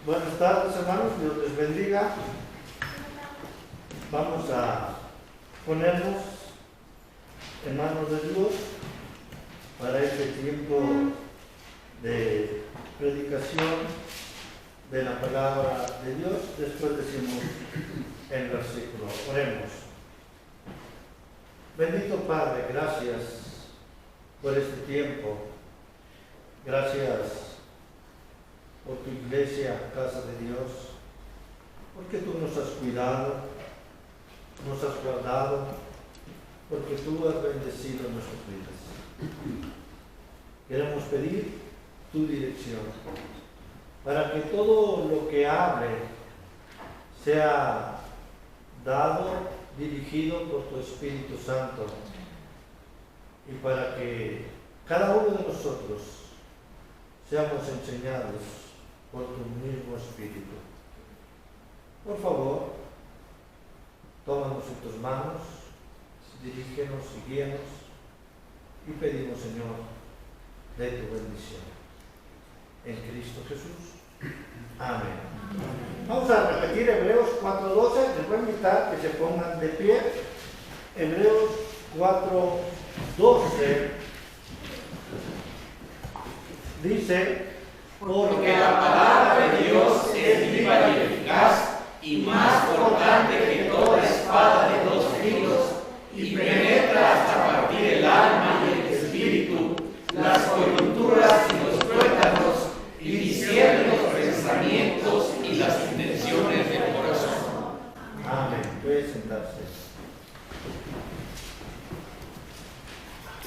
Buenas tardes, hermanos, Dios les bendiga. Vamos a ponernos en manos de Dios para este tiempo de predicación de la palabra de Dios. Después decimos el versículo. Oremos. Bendito Padre, gracias por este tiempo. Gracias por tu iglesia, casa de Dios, porque tú nos has cuidado, nos has guardado, porque tú has bendecido nuestras vidas. Queremos pedir tu dirección para que todo lo que hable sea dado, dirigido por tu Espíritu Santo, y para que cada uno de nosotros seamos enseñados por tu mismo Espíritu. Por favor, tómanos en tus manos, dirígenos y guíanos, y pedimos, Señor, de tu bendición. En Cristo Jesús. Amén. Vamos a repetir Hebreos 4:12. Les voy a invitar que se pongan de pie. Hebreos 4:12 dice: porque la palabra de Dios es viva y eficaz y más cortante que toda espada de dos filos, y penetra hasta partir el alma y el espíritu, las coyunturas y los tuétanos, y discierne los pensamientos y las intenciones del corazón. Amén. Puede sentarse.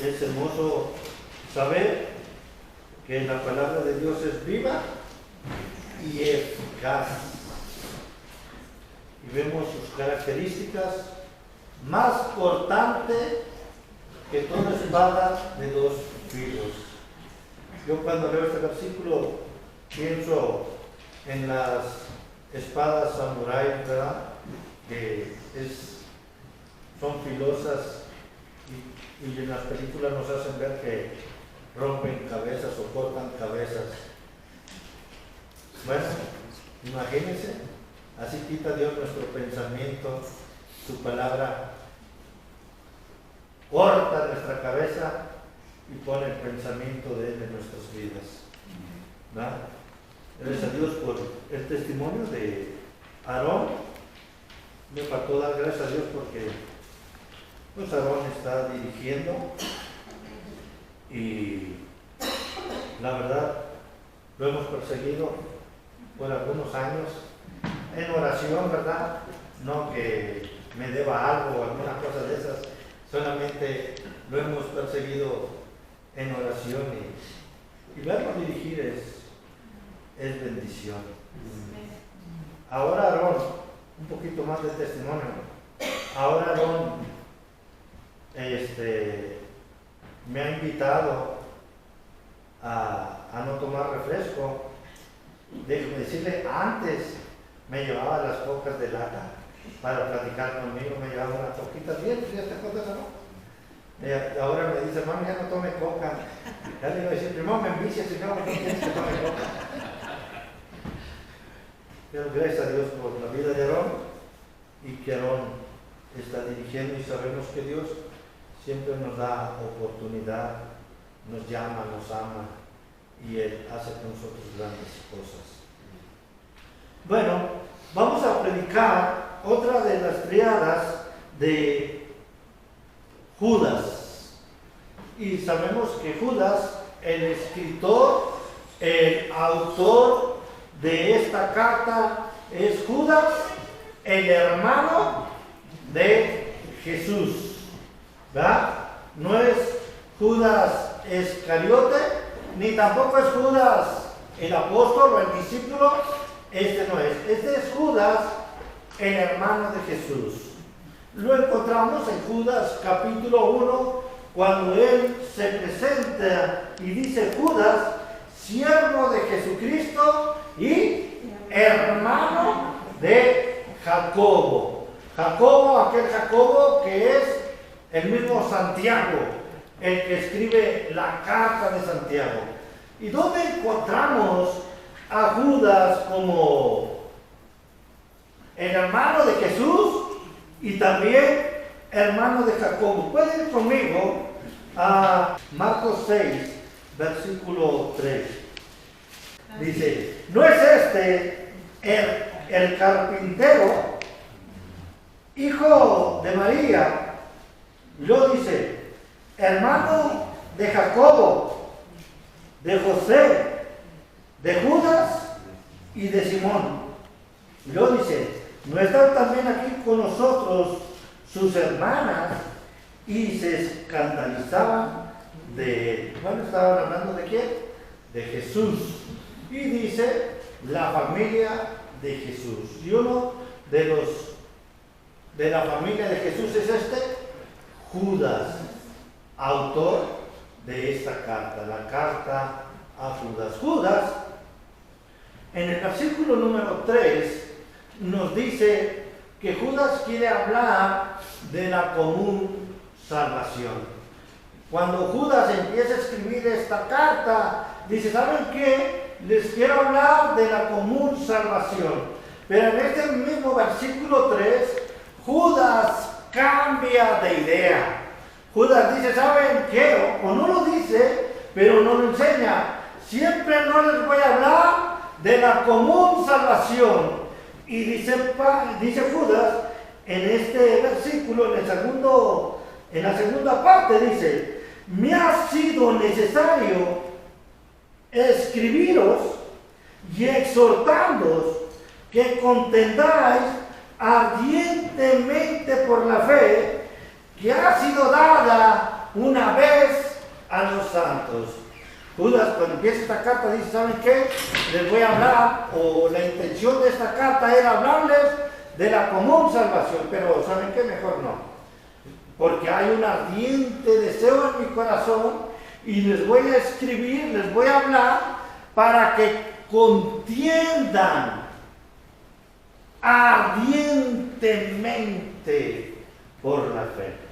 Es hermoso saber que la palabra de Dios es viva y eficaz. Y vemos sus características: más cortante que toda espada de dos filos. Yo cuando leo este versículo pienso en las espadas samurái, ¿verdad? Que son filosas y en las películas nos hacen ver que rompen cabezas o cortan cabezas. Bueno, imagínense, así quita Dios nuestro pensamiento, su palabra corta nuestra cabeza y pone el pensamiento de Él en nuestras vidas. ¿Verdad? Gracias a Dios por el testimonio de Aarón. Me faltó dar gracias a Dios porque pues Aarón está dirigiendo. Y la verdad, lo hemos perseguido por algunos años en oración, ¿verdad? No que me deba algo o alguna cosa de esas, solamente lo hemos perseguido en oración y verlo dirigir es bendición. Ahora Aarón, un poquito más de testimonio. Ahora Aarón, me ha invitado a no tomar refresco. Déjeme decirle, antes me llevaba las cocas de lata para platicar conmigo, me llevaba unas coquitas bien frías, ¿te acuerdas, no? Ahora me dice: mami, ya no tome coca. Ya le iba a decir: primero me envicias y luego no quieres que tome coca. Pero gracias a Dios por la vida de Aarón, y que Aarón está dirigiendo, y sabemos que Dios siempre nos da oportunidad, nos llama, nos ama, y Él hace con nosotros grandes cosas. Bueno, vamos a predicar otra de las triadas de Judas. Y sabemos que Judas, el escritor, el autor de esta carta, es Judas, el hermano de Jesús. ¿Verdad? No es Judas Iscariote, ni tampoco es Judas el apóstol o el discípulo. Este no es. Este es Judas, el hermano de Jesús. Lo encontramos en Judas capítulo 1, cuando él se presenta y dice: Judas, siervo de Jesucristo y hermano de Jacobo. Jacobo, aquel Jacobo que es el mismo Santiago, el que escribe la carta de Santiago. ¿Y dónde encontramos a Judas como el hermano de Jesús y también hermano de Jacobo. Pueden ir conmigo a Marcos 6, versículo 3. Dice, ¿no es este el carpintero, hijo de María? Luego dice, hermano de Jacobo, de José, de Judas y de Simón. Luego dice, ¿no están también aquí con nosotros sus hermanas? Y se escandalizaban de él. Bueno, estaban hablando de quién? De Jesús. Y dice, la familia de Jesús. Y uno de la familia de Jesús es Judas, autor de esta carta, la carta a Judas. Judas, en el versículo número 3, nos dice que Judas quiere hablar de la común salvación. Cuando Judas empieza a escribir esta carta, dice, ¿saben qué? Les quiero hablar de la común salvación. Pero en este mismo versículo 3, Judas cambia de idea. Judas dice, ¿saben qué? O no lo dice, pero no lo enseña. Siempre no les voy a hablar de la común salvación. Y dice Judas, en este versículo, en la segunda parte, dice, me ha sido necesario escribiros y exhortándoos que contendáis ardientemente por la fe que ha sido dada una vez a los santos. Judas, cuando empieza esta carta, dice, ¿saben qué? Les voy a hablar, o la intención de esta carta era hablarles de la común salvación, pero ¿saben qué? Mejor no. Porque hay un ardiente deseo en mi corazón y les voy a escribir, les voy a hablar para que contiendan ardientemente por la fe.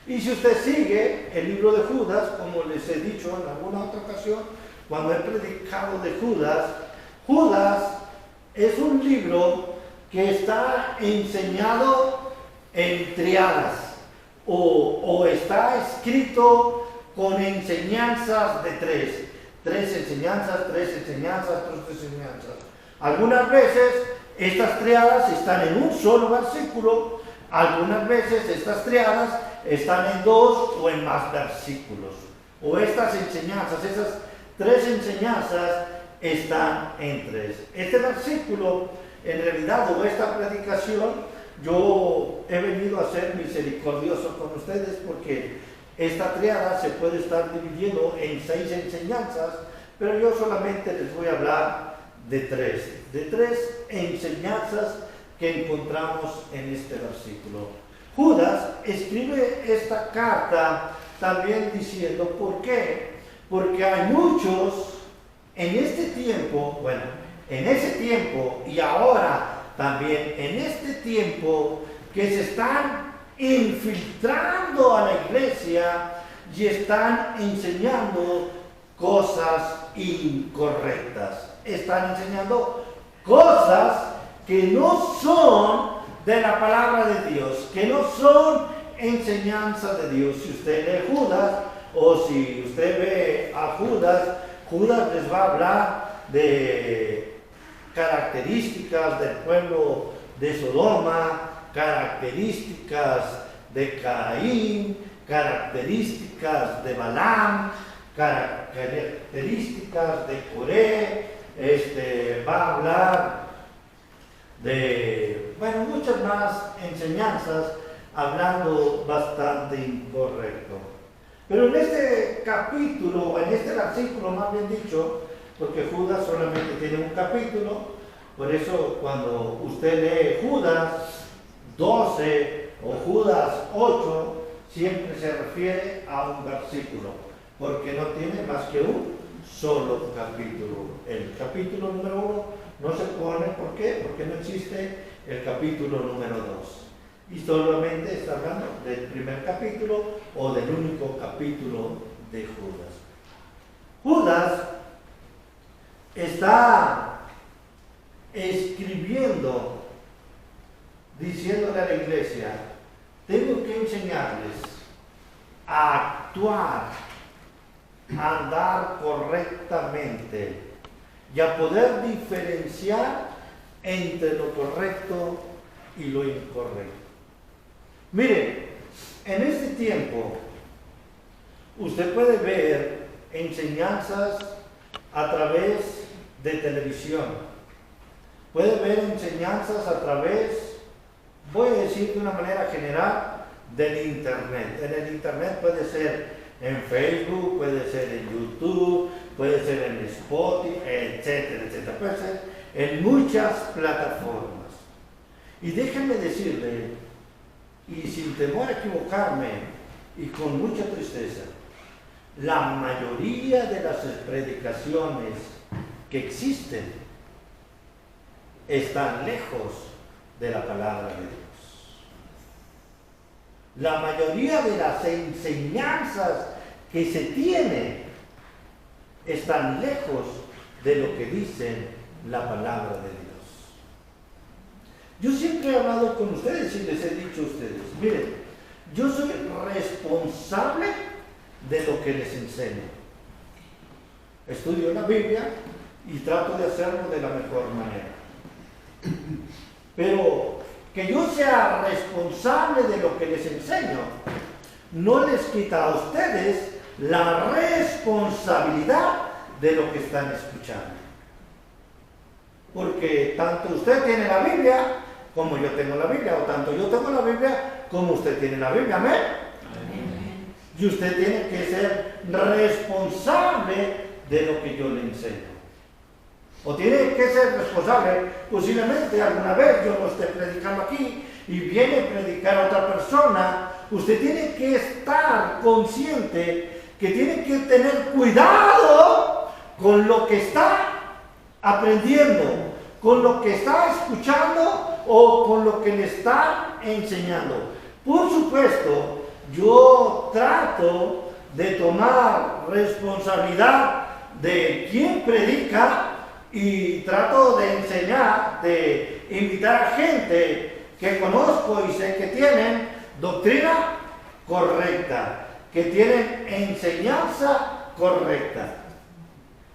Y si usted sigue el libro de Judas, como les he dicho en alguna otra ocasión, cuando he predicado de Judas, Judas es un libro que está enseñado en triadas o está escrito con enseñanzas de tres enseñanzas. Algunas veces estas triadas están en un solo versículo, algunas veces estas triadas están en 2 o en más versículos. O estas enseñanzas, esas 3 enseñanzas están en 3. Este versículo, en realidad, o esta predicación, yo he venido a ser misericordioso con ustedes porque esta triada se puede estar dividiendo en 6 enseñanzas, pero yo solamente les voy a hablar de 3 enseñanzas que encontramos en este versículo. Judas escribe esta carta también diciendo, ¿por qué? Porque hay muchos en este tiempo, bueno, en ese tiempo y ahora también en este tiempo, que se están infiltrando a la iglesia y están enseñando cosas incorrectas. Están enseñando cosas que no son de la palabra de Dios, que no son enseñanza de Dios. Si usted lee Judas, o si usted ve a Judas, Judas les va a hablar de características del pueblo de Sodoma, características de Caín, características de Balaam, características de Coré, va a hablar de, bueno, muchas más enseñanzas, hablando bastante incorrecto. Pero en este capítulo, en este versículo más bien dicho, porque Judas solamente tiene un capítulo, por eso cuando usted lee Judas 12 o Judas 8, siempre se refiere a un versículo, porque no tiene más que un solo capítulo. El capítulo número 1 no se pone, ¿por qué? Porque no existe el capítulo número 2. Y solamente está hablando del primer capítulo o del único capítulo de Judas. Judas está escribiendo, diciéndole a la iglesia, tengo que enseñarles a actuar, a andar correctamente y a poder diferenciar entre lo correcto y lo incorrecto. Miren, en este tiempo usted puede ver enseñanzas a través de televisión, puede ver enseñanzas a través, voy a decir de una manera general, del internet. En el internet puede ser en Facebook, puede ser en YouTube, puede ser en Spotify, etcétera, etcétera. Puede ser en muchas plataformas. Y déjenme decirle, y sin temor a equivocarme, y con mucha tristeza, la mayoría de las predicaciones que existen están lejos de la palabra de Dios. La mayoría de las enseñanzas que se tienen están lejos de lo que dice la palabra de Dios. Yo siempre he hablado con ustedes y les he dicho a ustedes, miren, yo soy responsable de lo que les enseño. Estudio la Biblia y trato de hacerlo de la mejor manera. Pero que yo sea responsable de lo que les enseño no les quita a ustedes la responsabilidad de lo que están escuchando. Porque tanto usted tiene la Biblia como yo tengo la Biblia, o tanto yo tengo la Biblia como usted tiene la Biblia. ¿Amén? Amén. Y usted tiene que ser responsable de lo que yo le enseño. O tiene que ser responsable, posiblemente alguna vez yo lo esté predicando aquí y viene a predicar a otra persona. Usted tiene que estar consciente que tiene que tener cuidado con lo que está aprendiendo, con lo que está escuchando o con lo que le está enseñando. Por supuesto, yo trato de tomar responsabilidad de quien predica y trato de enseñar, de invitar a gente que conozco y sé que tienen doctrina correcta, que tienen enseñanza correcta.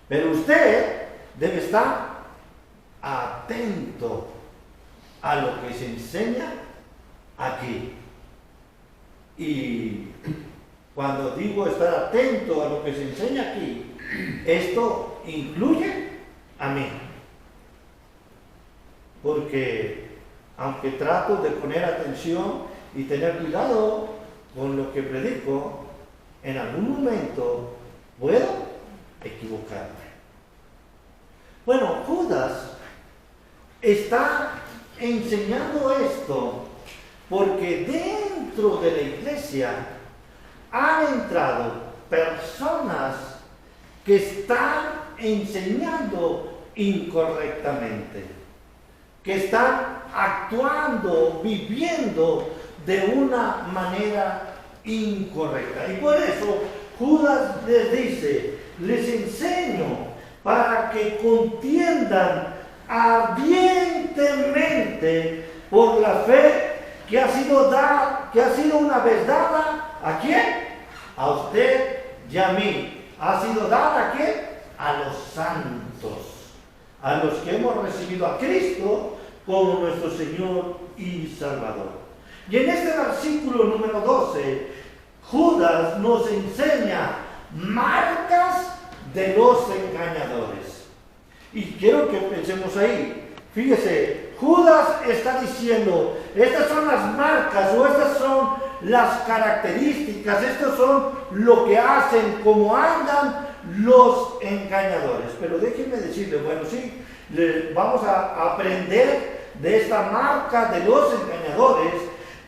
Pero usted debe estar atento a lo que se enseña aquí. Y cuando digo estar atento a lo que se enseña aquí, esto incluye a mí. Porque aunque trato de poner atención y tener cuidado con lo que predico, en algún momento puedo equivocarme. Bueno, Judas está enseñando esto porque dentro de la iglesia han entrado personas que están enseñando incorrectamente, que están actuando, viviendo de una manera incorrecta. Y por eso Judas les dice, les enseño para que contiendan ardientemente por la fe que ha sido una vez dada. ¿A quién? A usted y a mí. ¿Ha sido dada a quién? A los santos, a los que hemos recibido a Cristo como nuestro Señor y Salvador. Y en este versículo número 12, Judas nos enseña marcas de los engañadores. Y quiero que pensemos ahí. Fíjese, Judas está diciendo, estas son las marcas o estas son las características, estos son lo que hacen, cómo andan los engañadores. Pero déjenme decirle, bueno, sí, vamos a aprender de esta marca de los engañadores,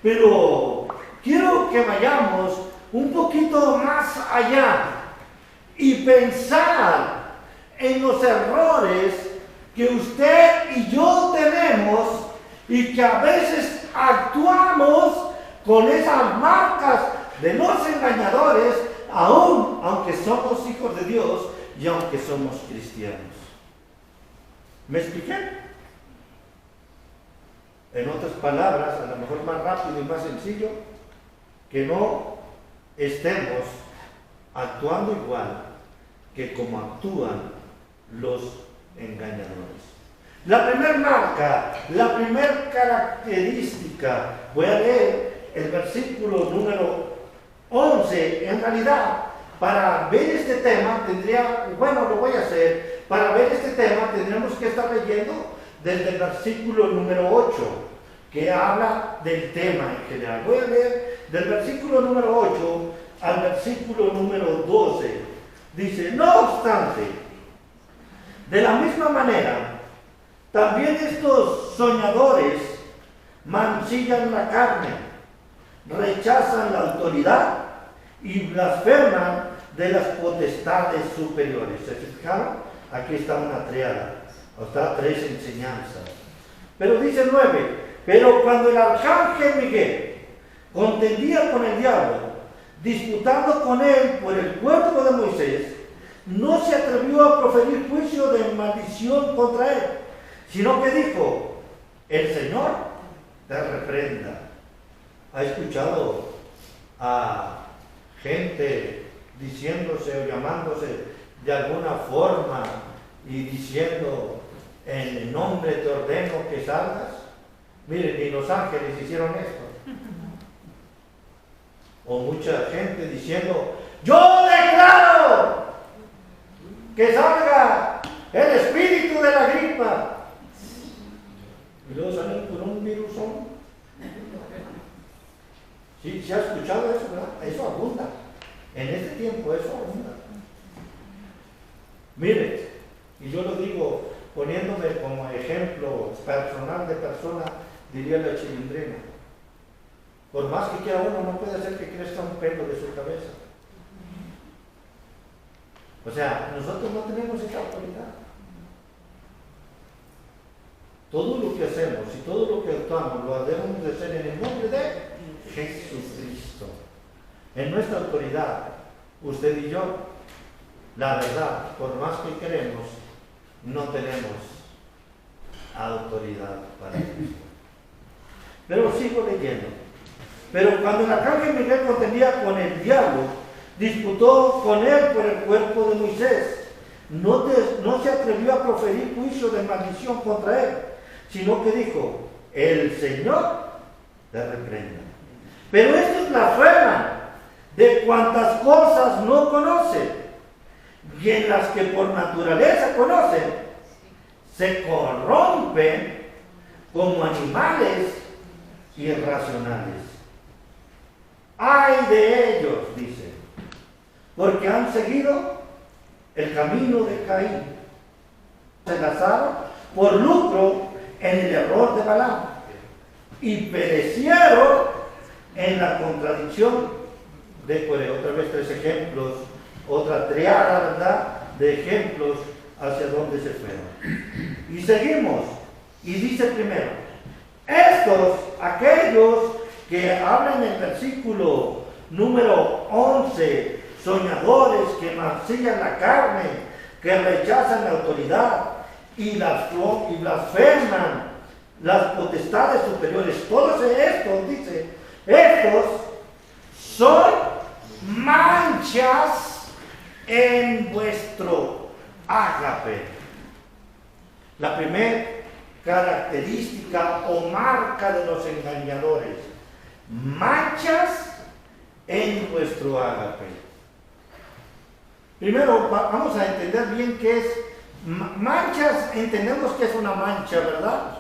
pero quiero que vayamos un poquito más allá y pensar en los errores que usted y yo tenemos y que a veces actuamos con esas marcas de los engañadores, aunque somos hijos de Dios y aunque somos cristianos. ¿Me expliqué? En otras palabras, a lo mejor más rápido y más sencillo, que no estemos actuando igual que como actúan los engañadores. La primera marca, la primera característica, voy a leer el versículo número 11. En realidad, para ver este tema lo voy a hacer, para ver este tema tendríamos que estar leyendo desde el versículo número 8, que habla del tema en general. Voy a leer del versículo número 8 al versículo número 12. Dice: no obstante, de la misma manera, también estos soñadores mancillan la carne, rechazan la autoridad y blasfeman de las potestades superiores. ¿Se fijaron? Aquí está una triada, o está 3 enseñanzas. Pero dice 9: pero cuando el arcángel Miguel contendía con el diablo, disputando con él por el cuerpo de Moisés, no se atrevió a proferir juicio de maldición contra él, sino que dijo: el Señor te reprenda. ¿Ha escuchado a gente diciéndose o llamándose de alguna forma y diciendo: en el nombre te ordeno que salgas? Miren, ni los ángeles hicieron esto. O mucha gente diciendo: yo declaro que salga el espíritu de la gripa. Y luego salen con un virusón. ¿Sí? ¿Se ha escuchado eso, verdad? Eso abunda. En este tiempo eso abunda. Mire, y yo lo digo poniéndome como ejemplo personal de persona, diría la Chilindrina. Por más que quiera uno, no puede hacer que crezca un pelo de su cabeza. O sea, nosotros no tenemos esa autoridad. Todo lo que hacemos y todo lo que actuamos lo debemos de hacer en el nombre de Jesucristo. En nuestra autoridad, usted y yo, la verdad, por más que queremos, no tenemos autoridad para eso. Pero sigo leyendo. Pero cuando el arcángel Miguel contendía con el diablo, disputó con él por el cuerpo de Moisés. No se atrevió a proferir juicio de maldición contra él, sino que dijo: el Señor te reprenda. Pero estos blasfeman de cuantas cosas no conocen, y en las que por naturaleza conocen, se corrompen como animales irracionales. ¡Ay de ellos!, dice, porque han seguido el camino de Caín. Se lanzaron por lucro en el error de Balaam y perecieron en la contradicción de Coré. Otra vez 3 ejemplos, otra triada, ¿verdad?, de ejemplos hacia dónde se fueron. Y seguimos, y dice primero: aquellos que hablan en el versículo número 11, soñadores que mancillan la carne, que rechazan la autoridad y blasfeman las potestades superiores. Todos estos, dice, estos son manchas en vuestro ágape. La primera característica o marca de los engañadores: manchas en vuestro ágape. Primero vamos a entender bien qué es manchas. Entendemos que es una mancha, ¿verdad?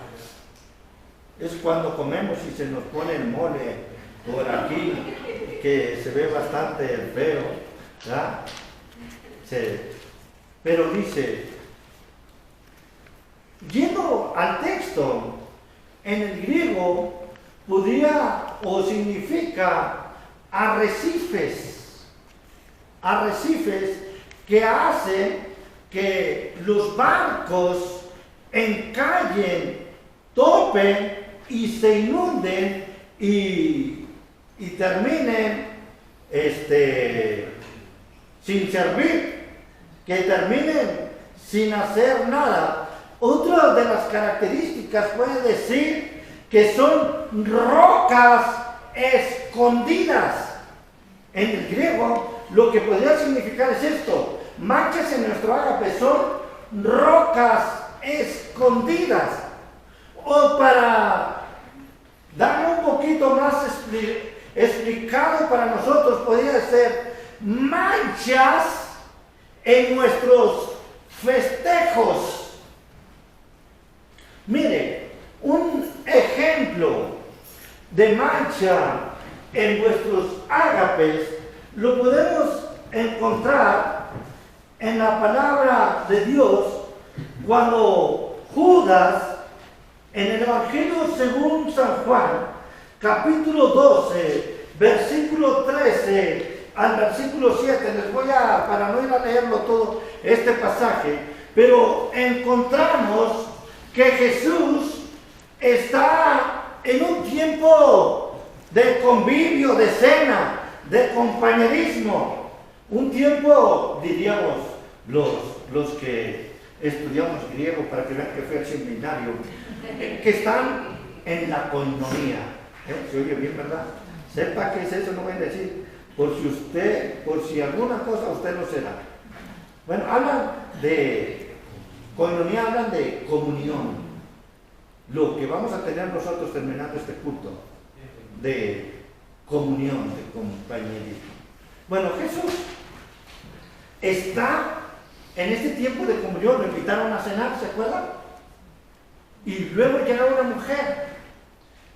Es cuando comemos y se nos pone el mole por aquí, que se ve bastante feo, ¿verdad? Pero dice, yendo al texto, en el griego podría o significa arrecifes que hacen que los barcos encallen, topen y se inunden y terminen sin servir, que terminen sin hacer nada. Otra de las características puede decir que son rocas escondidas. En el griego, lo que podría significar es esto: manchas en nuestro ágape son rocas escondidas. O para darlo un poquito más explicado para nosotros, podría ser manchas en nuestros festejos. Mire, un ejemplo de mancha en vuestros ágapes lo podemos encontrar en la palabra de Dios cuando Judas, en el Evangelio según San Juan, capítulo 12, versículo 13 al versículo 7, les voy para no ir a leerlo todo este pasaje, pero encontramos que Jesús está en un tiempo de convivio, de cena, de compañerismo, un tiempo, diríamos, los que estudiamos griego, para que vean que fue al seminario, que están en la koinonia. ¿Se oye bien, verdad? Sepa qué es eso, no voy a decir, por si alguna cosa usted no será. Bueno, hablan de koinonia, hablan de comunión. Lo que vamos a tener nosotros terminando este culto, de comunión, de compañerismo. Bueno, Jesús está en este tiempo de comunión, lo invitaron a cenar, ¿se acuerdan? Y luego llega una mujer,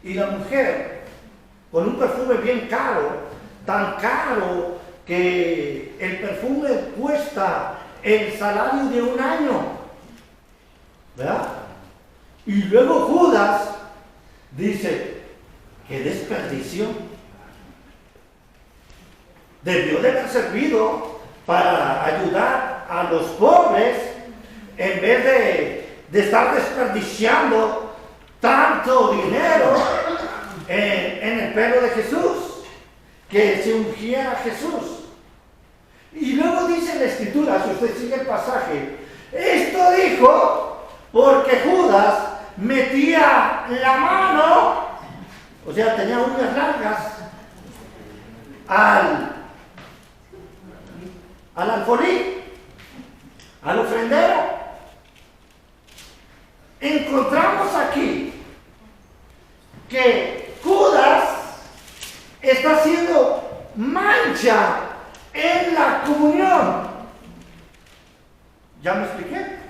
y la mujer, con un perfume bien caro, tan caro que el perfume cuesta el salario de un año, ¿verdad? Y luego Judas dice, ¡qué desperdicio! Debió de haber servido para ayudar a los pobres en vez de estar desperdiciando tanto dinero en el pelo de Jesús, que se ungiera a Jesús. Y luego dice la Escritura, si usted sigue el pasaje, esto dijo porque Judas metía la mano, o sea, tenía uñas largas, al alfolí, al ofrendero. Encontramos aquí que Judas está haciendo mancha en la comunión. ¿Ya me expliqué?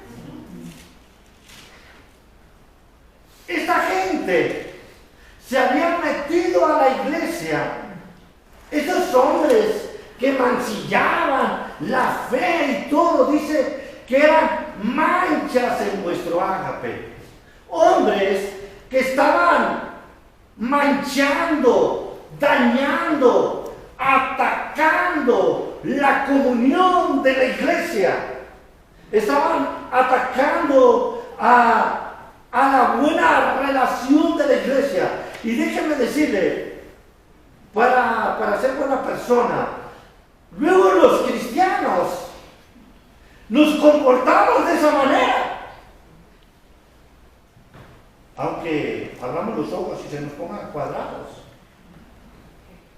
Esta gente se había metido a la iglesia. Esos hombres que mancillaban la fe y todo, dice que eran manchas en vuestro ágape. Hombres que estaban manchando, dañando, atacando la comunión de la iglesia. Estaban atacando a la buena relación de la iglesia. Y déjenme decirle, para ser buena persona, luego los cristianos nos comportamos de esa manera. Aunque abramos los ojos y se nos pongan cuadrados.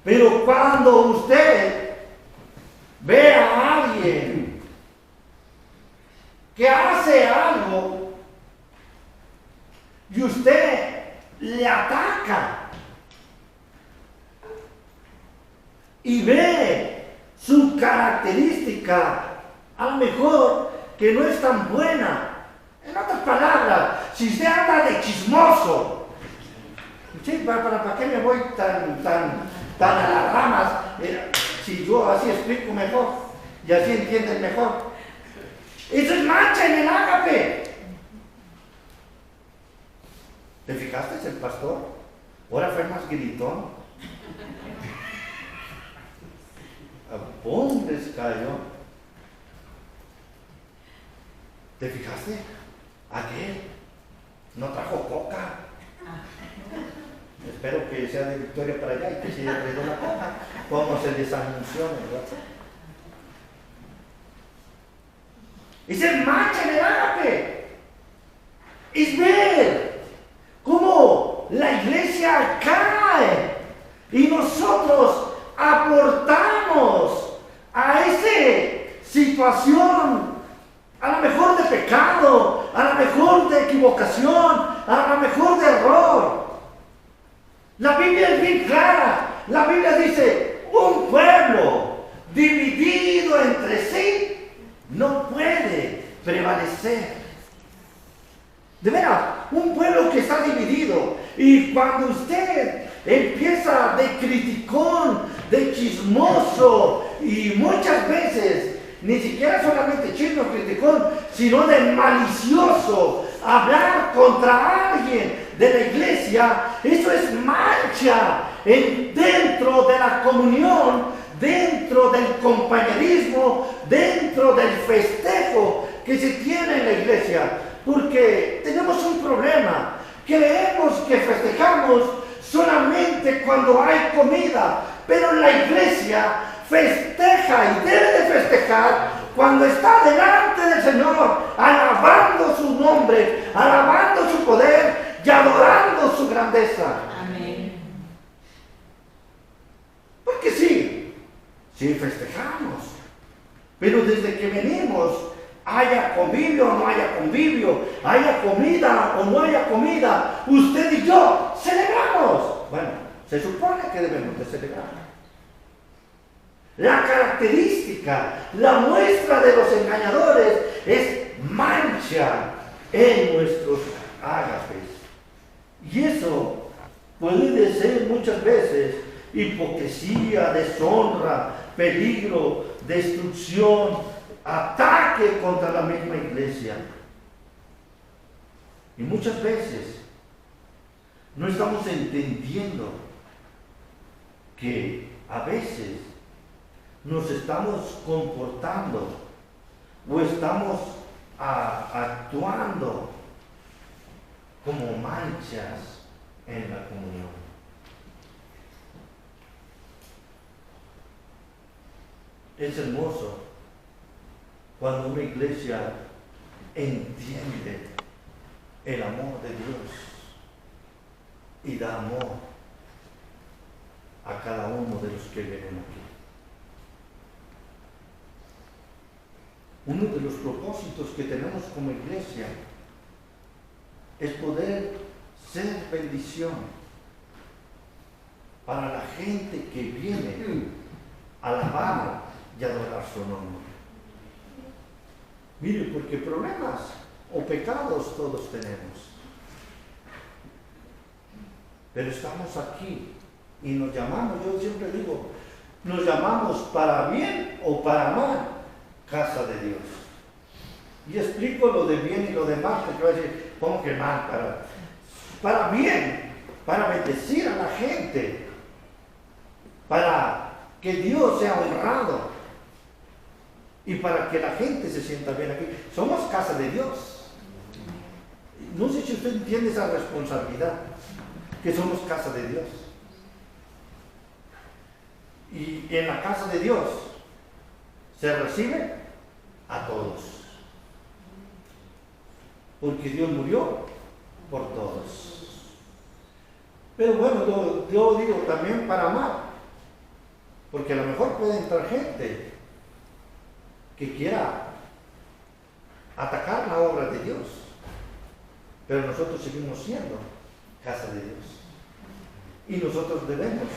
Pero cuando usted ve a alguien que hace algo y usted le ataca y ve su característica, a lo mejor que no es tan buena. En otras palabras, si usted anda de chismoso, ¿sí? ¿Para qué me voy tan a las ramas? Si yo así explico mejor y así entienden mejor. Eso es mancha en el ágape. ¿Te fijaste? El pastor ahora fue más gritón. ¡Pum! Les cayó. ¿Te fijaste? Aquel no trajo coca. Espero que sea de Victoria para allá y que se haya traído la coca, como se les anunció, ¿verdad? Y se mancha en el ágape. Es ver cómo la equivocación, a lo mejor de error. La Biblia es bien clara. La Biblia dice, un pueblo dividido entre sí no puede prevalecer. De veras, un pueblo que está dividido, y cuando usted empieza de criticón, de chismoso, y muchas veces ni siquiera solamente chisme o criticón, sino de malicioso, hablar contra alguien de la iglesia, eso es mancha dentro de la comunión, dentro del compañerismo, dentro del festejo que se tiene en la iglesia. Porque tenemos un problema. Creemos que festejamos solamente cuando hay comida, pero la iglesia festeja y debe de festejar cuando está delante del Señor, alabando su nombre, alabando su poder y adorando su grandeza. Amén. Porque sí festejamos, pero desde que venimos, haya convivio o no haya convivio, haya comida o no haya comida, usted y yo celebramos. Bueno, se supone que debemos de celebrar. La característica, la muestra de los engañadores es mancha en nuestros ágapes. Y eso puede ser muchas veces hipocresía, deshonra, peligro, destrucción, ataque contra la misma iglesia. Y muchas veces no estamos entendiendo que a veces nos estamos comportando o estamos actuando como manchas en la comunión. Es hermoso cuando una iglesia entiende el amor de Dios y da amor a cada uno de los que vienen aquí. Uno de los propósitos que tenemos como iglesia es poder ser bendición para la gente que viene a alabar y adorar su nombre. Mire, porque problemas o pecados todos tenemos. Pero estamos aquí y nos llamamos, yo siempre digo, nos llamamos para bien o para mal, casa de Dios. Y explico lo de bien y lo de mal, porque va a decir, ¿cómo que mal? Para bien, para bendecir a la gente, para que Dios sea honrado. Y para que la gente se sienta bien aquí. Somos casa de Dios. No sé si usted entiende esa responsabilidad, que somos casa de Dios. Y en la casa de Dios se recibe a todos. Porque Dios murió por todos. Pero bueno, yo digo también para amar. Porque a lo mejor puede entrar gente que quiera atacar la obra de Dios, pero nosotros seguimos siendo casa de Dios y nosotros debemos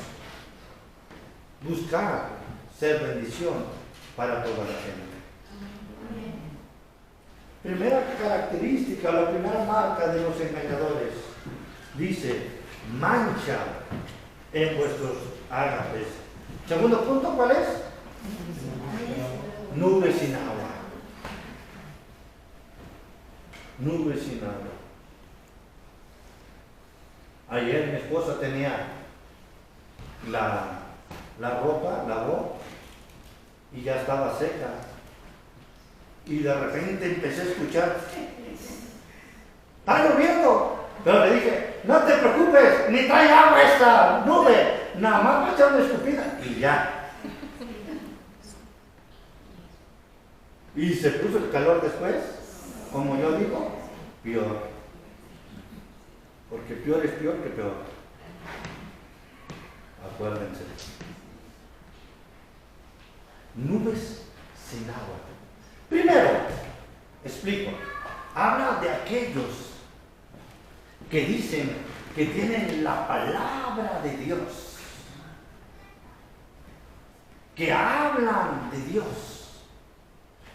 buscar ser bendición para toda la gente. Primera característica, la primera marca de los engañadores, dice, mancha en vuestros ágapes. Segundo punto, ¿cuál es? Nubes sin agua. Nubes sin agua. Ayer mi esposa tenía la ropa, lavó y ya estaba seca. Y de repente empecé a escuchar, ¡está lloviendo! Pero le dije, no te preocupes, ni trae agua esta nube, nada más va a echar una escupida y ya. Y se puso el calor después, como yo digo, peor. Porque peor es peor que peor. Acuérdense. Nubes sin agua. Primero, explico, habla de aquellos que dicen que tienen la palabra de Dios, que hablan de Dios,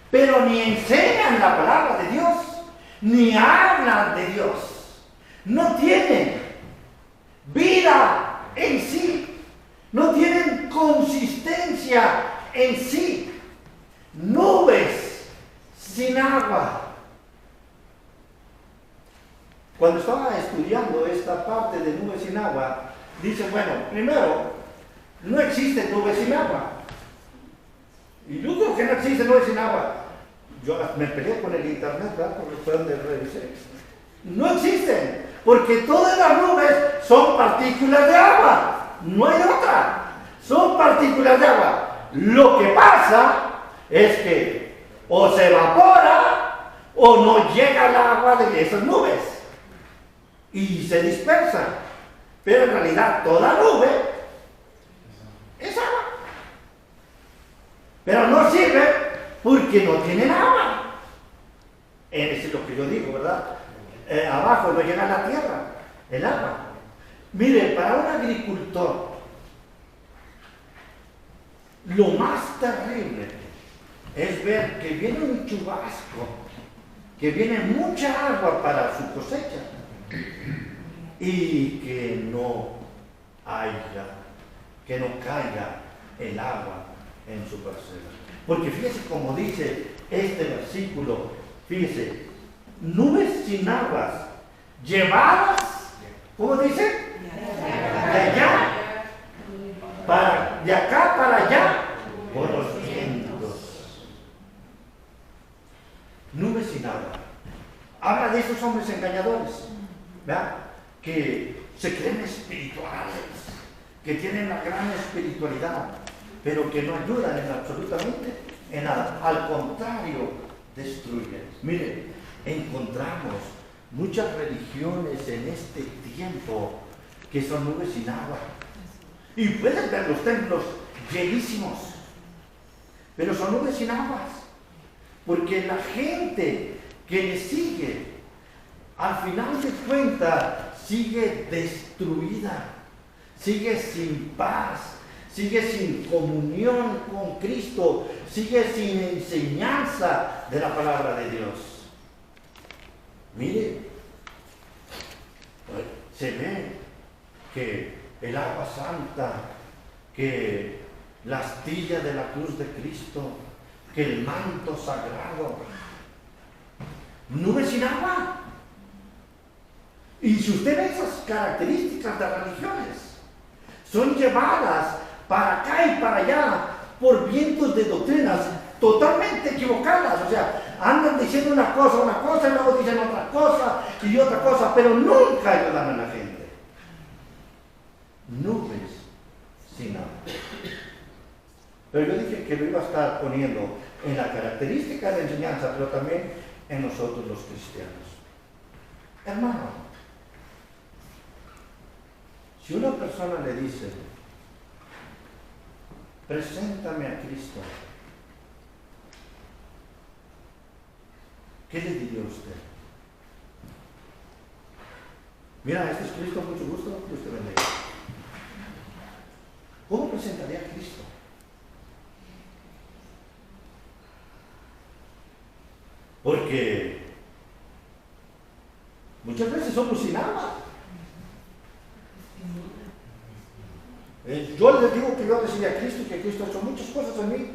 pero ni enseñan la palabra de Dios, ni hablan de Dios. No tienen vida en sí, no tienen consistencia en sí. Nubes sin agua. Cuando estaba estudiando esta parte de nubes sin agua, dice, bueno, primero, no existen nubes sin agua. Y yo creo que no existen nubes sin agua. Yo me peleé con el internet, ¿verdad? Porque fue donde revisé. No existen, porque todas las nubes son partículas de agua. No hay otra. Son partículas de agua. Lo que pasa es que o se evapora o no llega el agua de esas nubes y se dispersa. Pero en realidad toda nube es agua. Pero no sirve porque no tienen agua. Eso es lo que yo digo, ¿verdad? Abajo no llega a la tierra el agua. Mire, para un agricultor, lo más terrible es ver que viene un chubasco, que viene mucha agua para su cosecha y que no caiga el agua en su parcela. Porque fíjese como dice este versículo, fíjese, nubes sin aguas, llevadas, ¿cómo dice? De acá para allá, por los vientos. Nubes sin agua. Habla de esos hombres engañadores, ¿verdad? Que se creen espirituales, que tienen la gran espiritualidad, pero que no ayudan absolutamente en nada. Al contrario, destruyen. Miren, encontramos muchas religiones en este tiempo que son nubes sin agua. Y pueden ver los templos llenísimos, pero son nubes sin aguas, porque la gente que le sigue, al final de cuentas, sigue destruida, sigue sin paz, sigue sin comunión con Cristo, sigue sin enseñanza de la palabra de Dios. Mire, se ve que el agua santa, que la astilla de la cruz de Cristo, que el manto sagrado, nubes sin agua. Y si usted ve esas características de religiones, son llevadas para acá y para allá por vientos de doctrinas totalmente equivocadas. O sea, andan diciendo una cosa y luego dicen otra cosa y otra cosa, pero nunca ayudan a la gente. Nubes sin agua. Pero yo dije que lo iba a estar poniendo en la característica de enseñanza, pero también en nosotros los cristianos. Hermano, si una persona le dice, preséntame a Cristo, ¿qué le diría usted? Mira, este es Cristo, mucho gusto, Dios te bendiga. ¿Cómo presentaría a Cristo? Porque muchas veces somos sin agua. Yo les digo que yo recibí a Cristo y que Cristo ha hecho muchas cosas en mí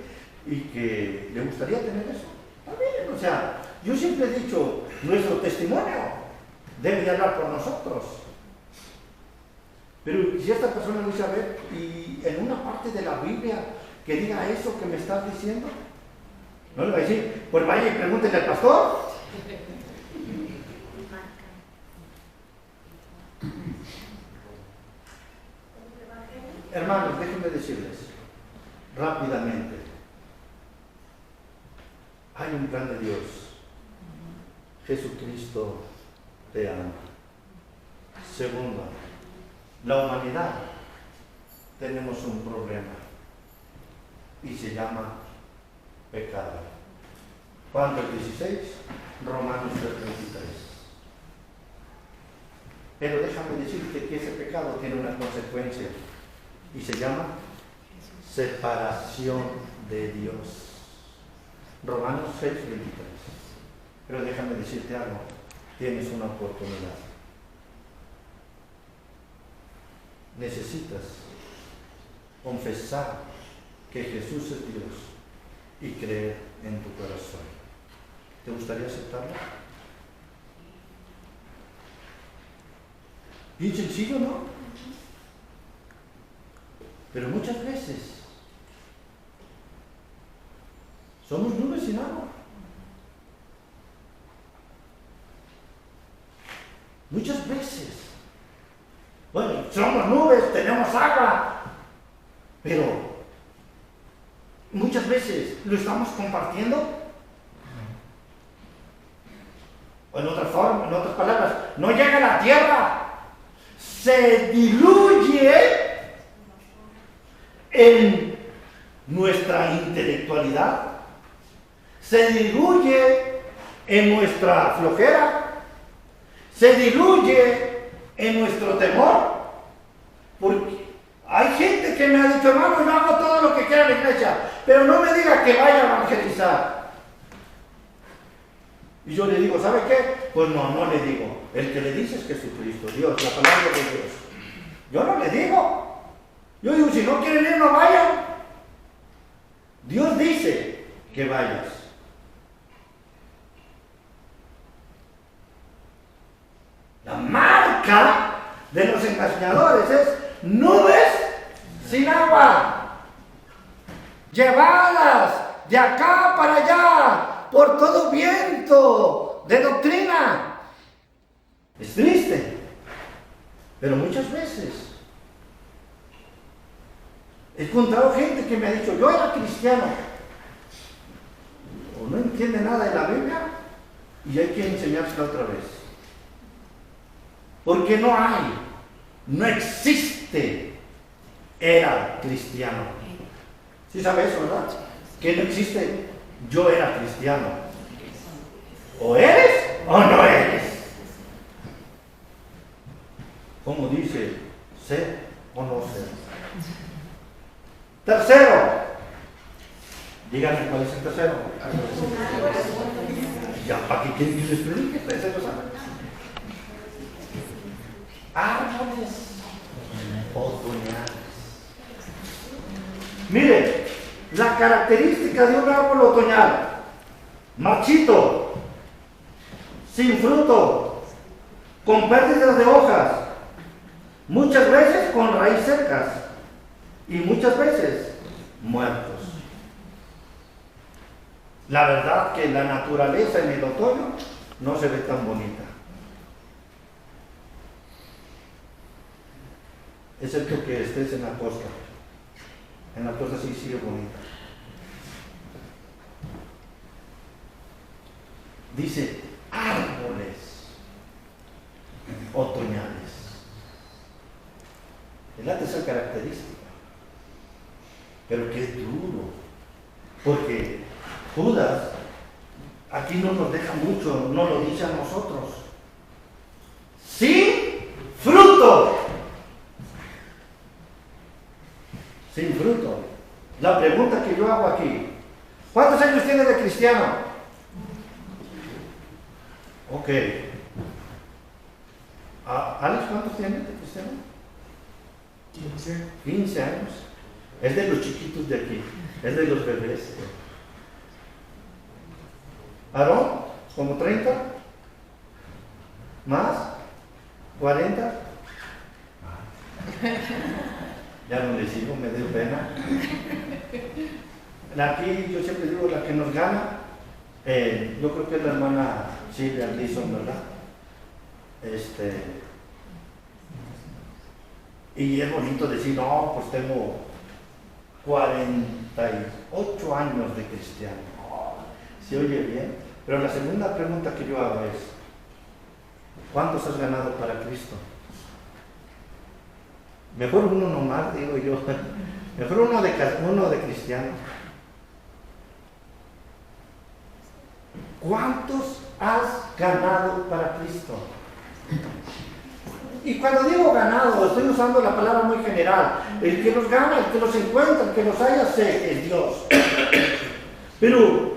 y que le gustaría tener eso. También, o sea, yo siempre he dicho, nuestro testimonio debe de hablar por nosotros. Pero si esta persona lo dice, a ver, y en una parte de la Biblia que diga eso que me estás diciendo, no le va a decir, pues vaya y pregúntele al pastor. Hermanos, déjenme decirles rápidamente, hay un plan de Dios. Jesucristo te ama. Segundo, la humanidad tenemos un problema y se llama pecado. Juan 16, Romanos 3:23. Pero déjame decirte que ese pecado tiene una consecuencia y se llama separación de Dios. Romanos 6:23. Pero déjame decirte algo, tienes una oportunidad. Necesitas confesar que Jesús es Dios y creer en tu corazón. ¿Te gustaría aceptarlo? Bien sencillo, ¿no? Pero muchas veces somos nubes sin agua. Muchas veces. Bueno, somos nubes, tenemos agua. Pero muchas veces lo estamos compartiendo. O en otra forma, en otras palabras, no llega a la tierra. Se diluye en nuestra intelectualidad, se diluye en nuestra flojera, se diluye en nuestro temor, porque hay gente que me ha dicho, hermano, yo hago todo lo que quiera la iglesia, pero no me diga que vaya a evangelizar. Y yo le digo, ¿sabe qué? Pues no le digo. El que le dice es Jesucristo, Dios, la palabra de Dios. Yo no le digo. Yo digo, si no quieren ir, no vayan. Dios dice que vayas. La marca de los engañadores es nubes sin agua, llevadas de acá para allá por todo viento de doctrina. Es triste, pero muchas veces he encontrado gente que me ha dicho, yo era cristiano, o no entiende nada de la Biblia, y hay que enseñársela otra vez. Porque no existe era cristiano. ¿Sí sabe eso, verdad? Que no existe yo era cristiano. O eres o no eres. Como dice, ser o no ser. Tercero. Díganme cuál es el tercero. Ya, ¿para qué quieren que les predique? Árboles otoñales. Mire, la característica de un árbol otoñal: marchito, sin fruto, con pérdidas de hojas, muchas veces con raíces secas y muchas veces muertos. La verdad que la naturaleza en el otoño no se ve tan bonita, excepto que estés en la costa. En la costa sí sigue bonita. Dice árboles otoñales. Es la tercera característica. Pero qué duro. Porque Judas aquí no nos deja mucho, no lo dice a nosotros. Sin fruto. Sin fruto. La pregunta que yo hago aquí: ¿cuántos años tiene de cristiano? Ok. ¿Alex cuántos tiene de cristiano? 15 años. Es de los chiquitos de aquí, es de los bebés. ¿Aarón? ¿Como 30? ¿Más? ¿40? Ya no le sigo, me dio pena. Aquí yo siempre digo, la que nos gana, yo creo que es la hermana Silvia Anderson, ¿verdad? Y es bonito decir, no, pues tengo 48 años de cristiano. Se oye bien. Pero la segunda pregunta que yo hago es: ¿cuántos has ganado para Cristo? Mejor uno nomás, digo yo. Mejor uno de cristiano. ¿Cuántos has ganado para Cristo? Y cuando digo ganado, estoy usando la palabra muy general. El que los gana, el que los encuentra, el que los haya, sé, es Dios. Pero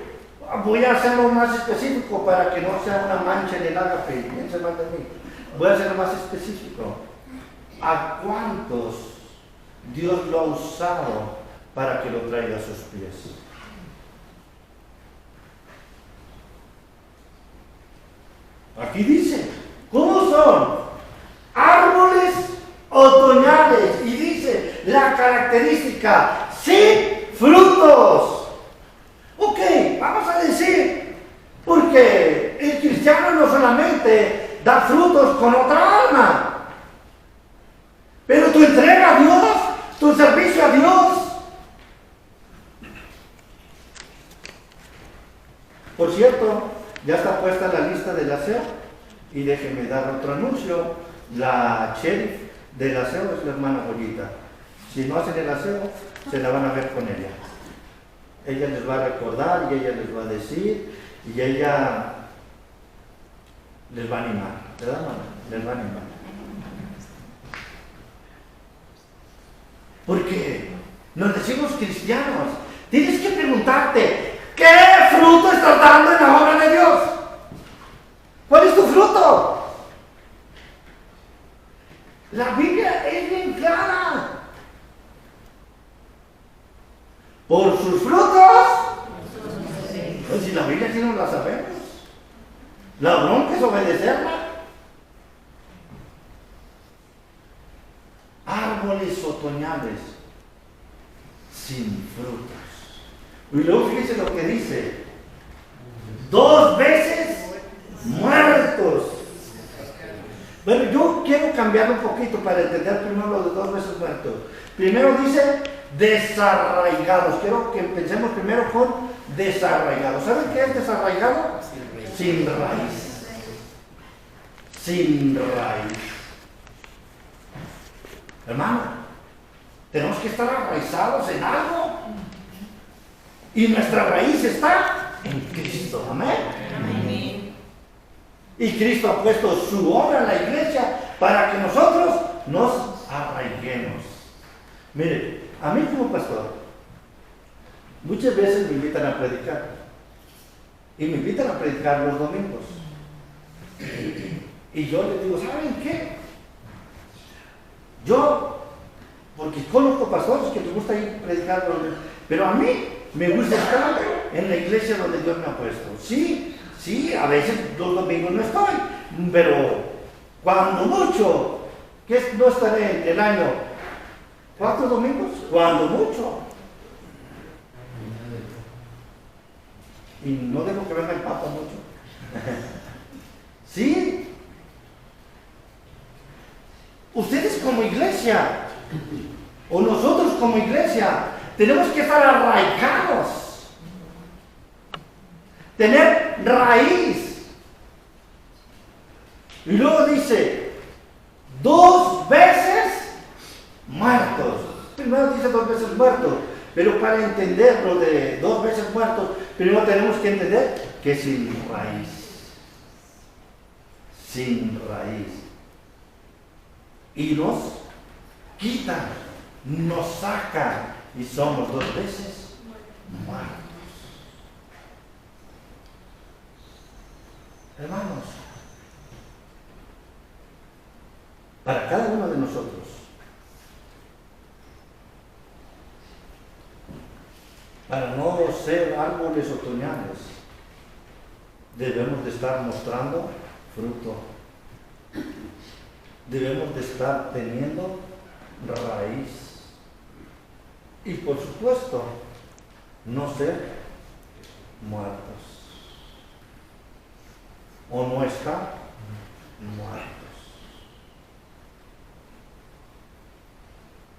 voy a hacerlo más específico para que no sea una mancha en el ágape. Piensa mal de mí. Voy a hacerlo más específico. ¿A cuántos Dios lo ha usado para que lo traiga a sus pies? Aquí dice, ¿cómo son? Árboles otoñales. Y dice la característica, sin frutos. Ok, vamos a decir, porque el cristiano no solamente da frutos con otra alma, pero tu entrega a Dios, tu servicio a Dios. Por cierto, ya está puesta la lista del aseo, y déjenme dar otro anuncio. La sheriff del aseo es la hermana Goyita. Si no hacen el aseo, se la van a ver con ella. Ella les va a recordar y ella les va a decir y ella les va a animar, ¿verdad, mamá? Les va a animar. Porque nos decimos cristianos, tienes que preguntarte, ¿qué fruto estás dando en la obra de Dios? ¿Cuál es tu fruto? La Biblia es bien clara. Por sus frutos. Pues si la Biblia sí no la sabemos. La bronca es obedecerla. Árboles otoñales sin frutos. Y luego fíjense lo que dice. 2 veces muertos. Bueno, yo quiero cambiar un poquito para entender primero lo de 2 veces muertos. Primero dice desarraigados. Quiero que pensemos primero con desarraigados. ¿Saben qué es desarraigado? Sin raíz. Sin raíz. Hermano, tenemos que estar arraizados en algo. Y nuestra raíz está en Cristo. Amén. Amén. Y Cristo ha puesto su obra en la iglesia para que nosotros nos arraiguemos. Mire, a mí como pastor, muchas veces me invitan a predicar. Y me invitan a predicar los domingos. Y yo les digo, ¿saben qué? Yo, porque conozco pastores que les gusta ir a predicar, pero a mí me gusta estar en la iglesia donde Dios me ha puesto. Sí, a veces los domingos no estoy, pero cuando mucho, que no estaré en el año, 4 domingos, cuando mucho. Y no dejo que venga el Papa mucho. Sí. Ustedes como iglesia, o nosotros como iglesia, tenemos que estar arraigados, tener raíz. Y luego dice, 2 veces muertos. Primero dice 2 veces muertos, pero para entender lo de 2 veces muertos, primero tenemos que entender que sin raíz. Sin raíz. Y nos quitan, nos sacan y somos 2 veces muertos. Hermanos, para cada uno de nosotros, para no ser árboles otoñales, debemos de estar mostrando fruto. Debemos de estar teniendo raíz. Y por supuesto, no ser muertos. O no estar muertos.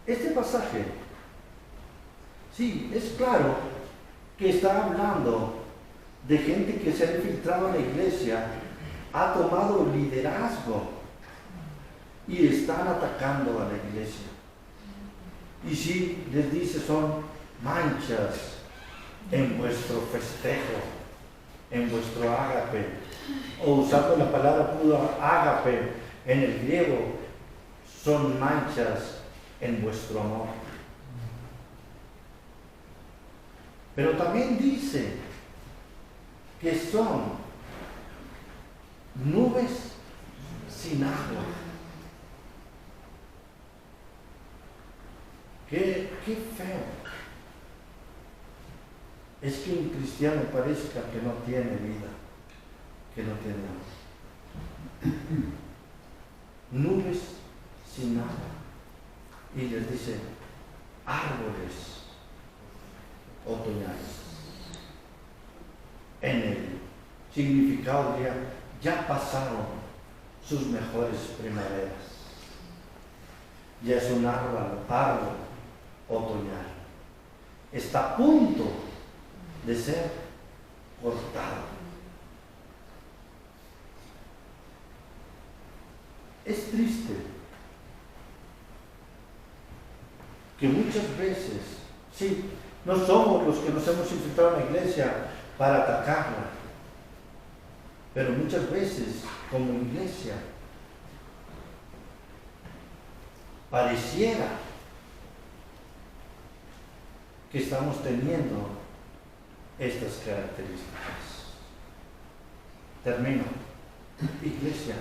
Este pasaje, sí, es claro que está hablando de gente que se ha infiltrado en la iglesia, ha tomado liderazgo y están atacando a la iglesia. Y sí, les dice, son manchas en vuestro festejo, en vuestro ágape, o usando la palabra pura ágape en el griego, son manchas en vuestro amor. Pero también dice que son nubes sin agua. Qué feo es que un cristiano parezca que no tiene vida, que no tiene amor. Nubes sin agua. Y les dice, árboles otoñales. En el significado diría, ya pasaron sus mejores primaveras. Ya es un árbol otoñal. Está a punto de ser cortado. Es triste que muchas veces, sí, no somos los que nos hemos infiltrado en la iglesia para atacarla, pero muchas veces como iglesia pareciera que estamos teniendo estas características. Termino. Iglesia,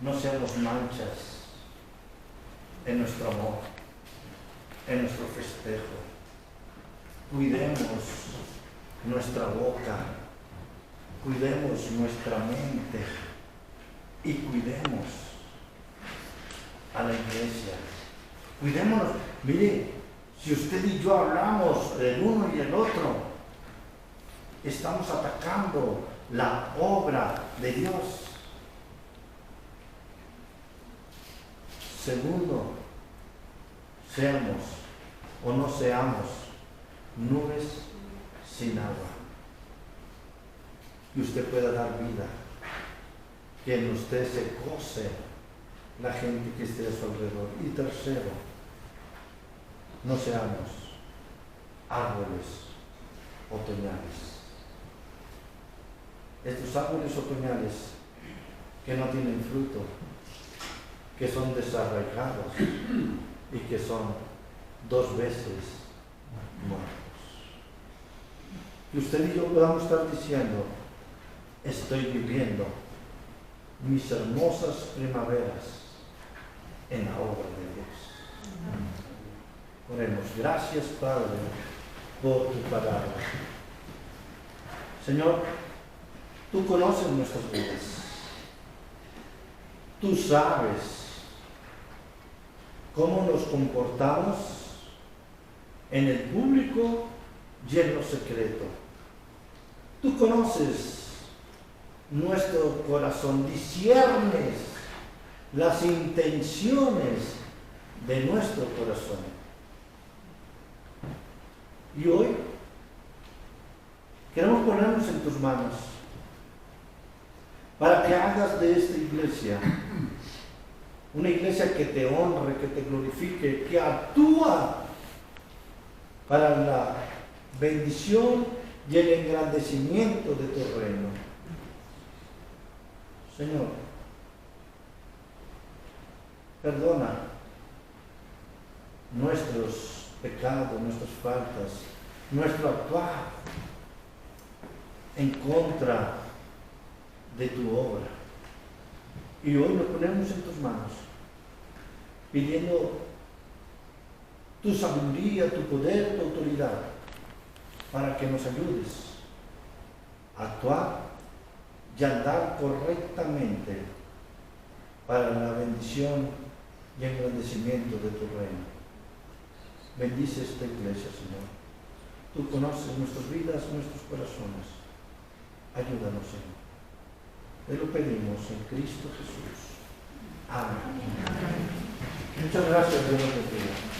no seamos manchas en nuestro amor, en nuestro festejo. Cuidemos nuestra boca, cuidemos nuestra mente y cuidemos a la iglesia. Cuidémonos. Mire, si usted y yo hablamos del uno y el otro, estamos atacando la obra de Dios. Segundo, seamos o no seamos nubes sin agua. Que usted pueda dar vida, que en usted se goce la gente que esté a su alrededor. Y tercero, no seamos árboles otoñales. Estos árboles otoñales que no tienen fruto, que son desarraigados y que son 2 veces muertos. Y usted y yo podamos estar diciendo, estoy viviendo mis hermosas primaveras en la obra de Dios. Oremos. Gracias, Padre, por tu palabra. Señor, tú conoces nuestras vidas. Tú sabes cómo nos comportamos en el público y en lo secreto. Tú conoces nuestro corazón, disciernes las intenciones de nuestro corazón. Y hoy queremos ponernos en tus manos para que hagas de esta iglesia una iglesia que te honre, que te glorifique, que actúa para la bendición y el engrandecimiento de tu reino. Señor, perdona nuestros pecados, nuestras faltas, nuestro actuar en contra de tu obra. Y hoy lo ponemos en tus manos, pidiendo tu sabiduría, tu poder, tu autoridad, para que nos ayudes a actuar y andar correctamente para la bendición y engrandecimiento de tu reino. Bendice esta iglesia, Señor. Tú conoces nuestras vidas, nuestros corazones. Ayúdanos, Señor. Te lo pedimos en Cristo Jesús. Amén. Muchas gracias, Dios te bendiga.